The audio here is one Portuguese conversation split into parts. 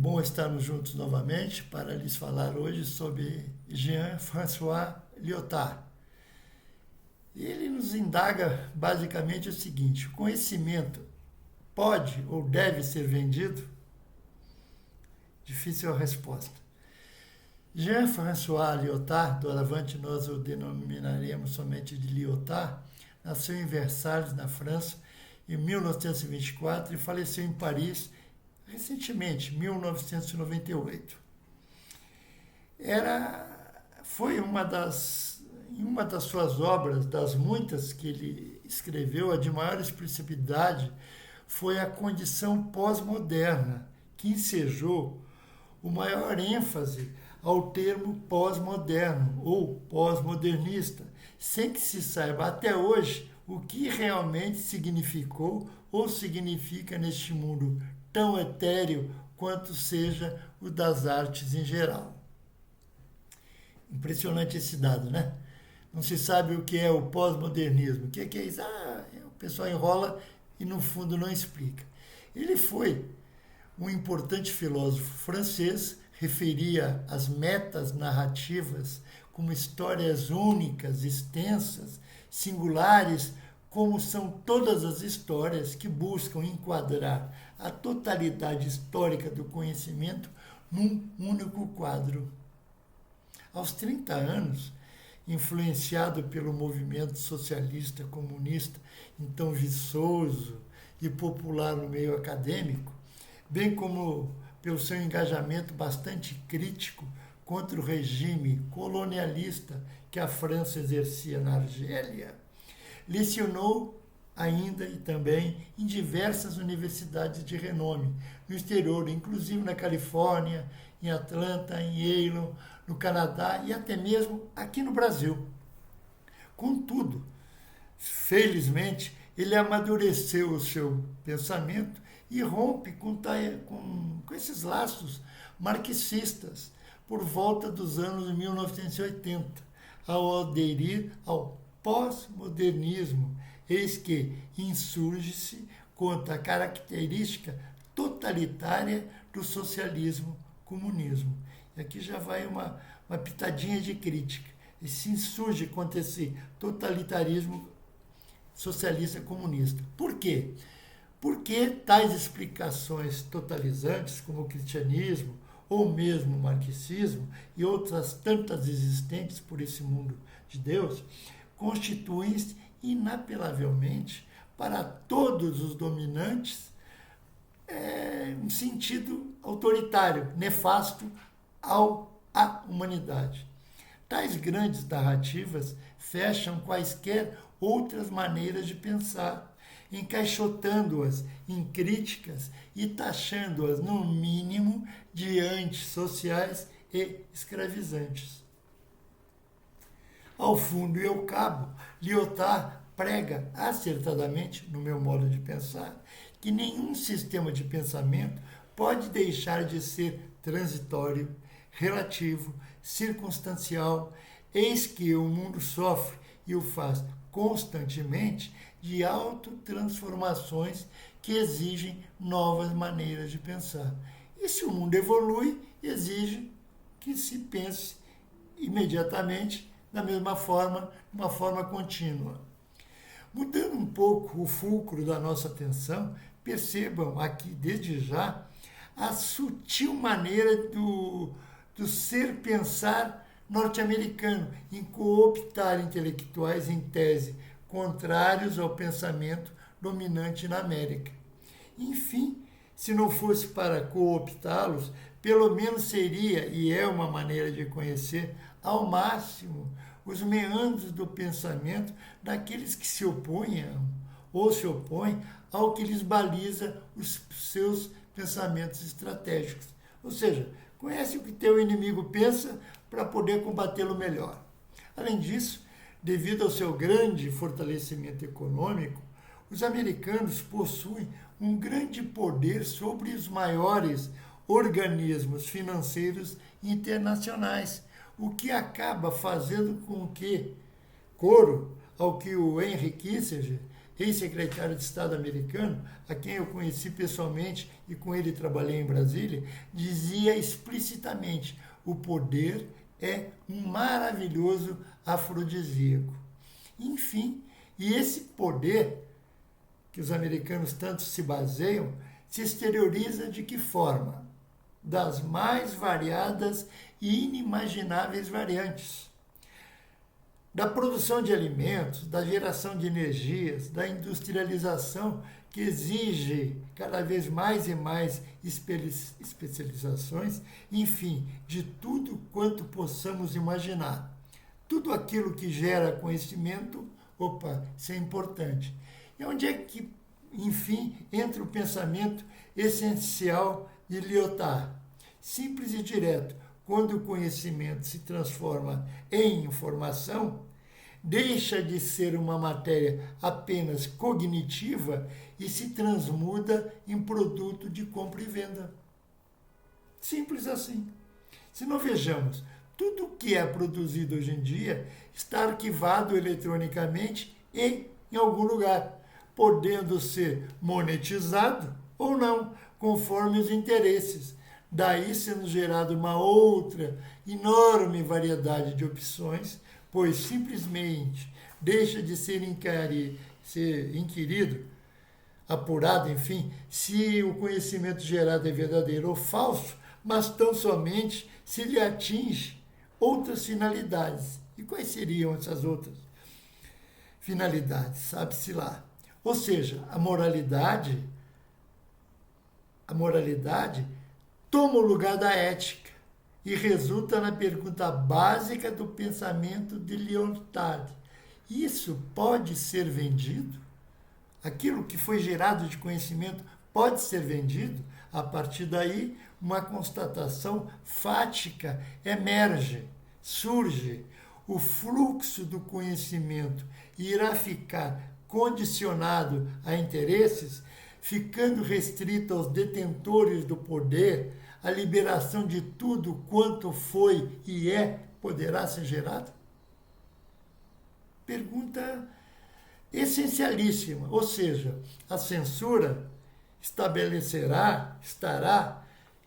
bom estarmos juntos novamente para lhes falar hoje sobre Jean-François Lyotard. Ele nos indaga basicamente o seguinte: o conhecimento pode ou deve ser vendido? Difícil a resposta. Jean-François Lyotard, doravante nós o denominaremos somente de Lyotard, nasceu em Versalhes, na França, em 1924 e faleceu em Paris recentemente, 1998. Foi uma das suas obras, das muitas que ele escreveu, a de maior expressividade foi a Condição Pós-Moderna, que ensejou o maior ênfase ao termo pós-moderno ou pós-modernista, sem que se saiba até hoje o que realmente significou ou significa neste mundo tão etéreo quanto seja o das artes em geral. Impressionante esse dado, né? Não se sabe o que é o pós-modernismo. O que é isso? O pessoal enrola e no fundo não explica. Ele foi um importante filósofo francês, referia as metas narrativas como histórias únicas, extensas, singulares, como são todas as histórias que buscam enquadrar a totalidade histórica do conhecimento num único quadro. Aos 30 anos, influenciado pelo movimento socialista comunista, então viçoso e popular no meio acadêmico, bem como pelo seu engajamento bastante crítico contra o regime colonialista que a França exercia na Argélia, lecionou ainda e também em diversas universidades de renome no exterior, inclusive na Califórnia, em Atlanta, em Yale, no Canadá e até mesmo aqui no Brasil. Contudo, felizmente, ele amadureceu o seu pensamento e rompe com esses laços marxistas por volta dos anos 1980, ao aderir ao pós-modernismo, eis que insurge-se contra a característica totalitária do socialismo-comunismo. E aqui já vai uma pitadinha de crítica. E se insurge contra esse totalitarismo socialista-comunista. Por quê? Porque tais explicações totalizantes, como o cristianismo, ou mesmo o marxismo, e outras tantas existentes por esse mundo de Deus, constituem-se inapelavelmente para todos os dominantes um sentido autoritário, nefasto à humanidade. Tais grandes narrativas fecham quaisquer outras maneiras de pensar, encaixotando-as em críticas e taxando-as, no mínimo, de antissociais e escravizantes. Ao fundo e ao cabo, Lyotard prega acertadamente, no meu modo de pensar, que nenhum sistema de pensamento pode deixar de ser transitório, relativo, circunstancial, eis que o mundo sofre e o faz constantemente de autotransformações que exigem novas maneiras de pensar. E se o mundo evolui, exige que se pense imediatamente da mesma forma, de uma forma contínua. Mudando um pouco o fulcro da nossa atenção, percebam aqui, desde já, a sutil maneira do ser-pensar norte-americano em cooptar intelectuais em tese contrários ao pensamento dominante na América. Enfim, se não fosse para cooptá-los, pelo menos seria, e é uma maneira de conhecer, ao máximo, os meandros do pensamento daqueles que se opõem ou se opõem ao que lhes baliza os seus pensamentos estratégicos. Ou seja, conhece o que teu inimigo pensa para poder combatê-lo melhor. Além disso, devido ao seu grande fortalecimento econômico, os americanos possuem um grande poder sobre os maiores organismos financeiros internacionais, o que acaba fazendo com que, coro ao que o Henry Kissinger ex-secretário de Estado americano, a quem eu conheci pessoalmente e com ele trabalhei em Brasília, dizia explicitamente: o poder é um maravilhoso afrodisíaco. Enfim, e esse poder, que os americanos tanto se baseiam, se exterioriza de que forma? Das mais variadas e inimagináveis variantes. Da produção de alimentos, da geração de energias, da industrialização que exige cada vez mais e mais especializações, enfim, de tudo quanto possamos imaginar. Tudo aquilo que gera conhecimento, isso é importante. E onde é que, enfim, entra o pensamento essencial de Lyotard? Simples e direto. Quando o conhecimento se transforma em informação, deixa de ser uma matéria apenas cognitiva e se transmuda em produto de compra e venda. Simples assim. Se não vejamos, tudo o que é produzido hoje em dia está arquivado eletronicamente em algum lugar, podendo ser monetizado ou não, conforme os interesses. Daí sendo gerada uma outra enorme variedade de opções, pois simplesmente deixa de ser inquirido, apurado, enfim, se o conhecimento gerado é verdadeiro ou falso, mas tão somente se lhe atinge outras finalidades. E quais seriam essas outras finalidades? Sabe-se lá. Ou seja, a moralidade toma o lugar da ética e resulta na pergunta básica do pensamento de Lyotard: isso pode ser vendido? Aquilo que foi gerado de conhecimento pode ser vendido? A partir daí, uma constatação fática emerge, surge. O fluxo do conhecimento irá ficar condicionado a interesses, ficando restrito aos detentores do poder. A liberação de tudo quanto foi e poderá ser gerada? Pergunta essencialíssima. Ou seja, a censura estará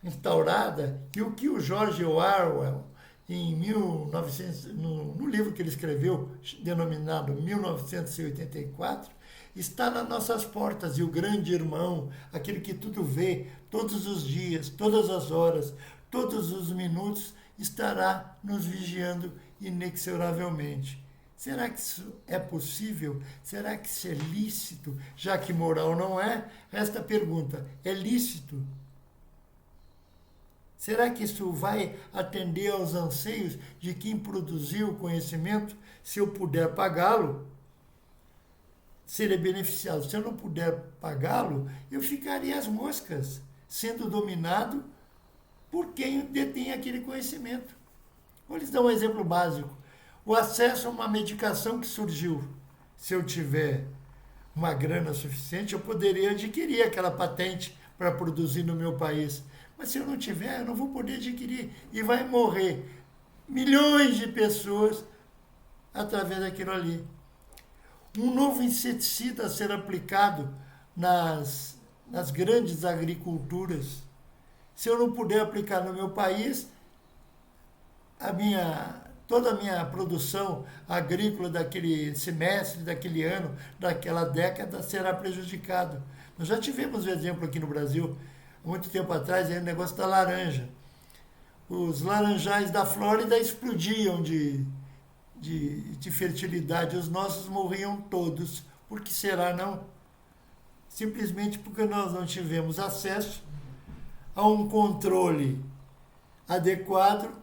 instaurada, e o que o George Orwell, em 1900, no livro que ele escreveu, denominado 1984, está nas nossas portas, e o grande irmão, aquele que tudo vê, todos os dias, todas as horas, todos os minutos, estará nos vigiando inexoravelmente. Será que isso é possível? Será que isso é lícito? Já que moral não é, resta a pergunta: é lícito? Será que isso vai atender aos anseios de quem produziu o conhecimento? Se eu puder pagá-lo, seria beneficiado. Se eu não puder pagá-lo, eu ficaria às moscas, sendo dominado por quem detém aquele conhecimento. Vou lhes dar um exemplo básico. O acesso a uma medicação que surgiu. Se eu tiver uma grana suficiente, eu poderia adquirir aquela patente para produzir no meu país. Mas se eu não tiver, eu não vou poder adquirir. E vai morrer milhões de pessoas através daquilo ali. Um novo inseticida a ser aplicado nas grandes agriculturas. Se eu não puder aplicar no meu país, toda a minha produção agrícola daquele semestre, daquele ano, daquela década será prejudicada. Nós já tivemos um exemplo aqui no Brasil, muito tempo atrás, o negócio da laranja. Os laranjais da Flórida explodiam de fertilidade, os nossos morriam todos. Por que será, não? Simplesmente porque nós não tivemos acesso a um controle adequado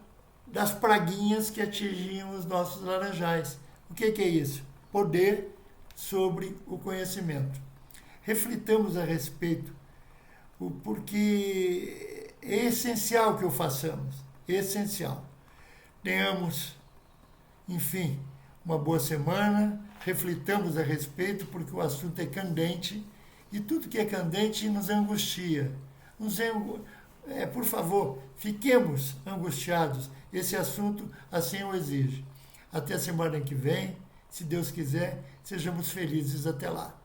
das praguinhas que atingiam os nossos laranjais. O que é isso? Poder sobre o conhecimento. Reflitamos a respeito, porque é essencial que o façamos. Essencial. Tenhamos, enfim, uma boa semana, reflitamos a respeito, porque o assunto é candente, e tudo que é candente nos angustia. Por favor, fiquemos angustiados. Esse assunto assim o exige. Até a semana que vem, se Deus quiser, sejamos felizes até lá.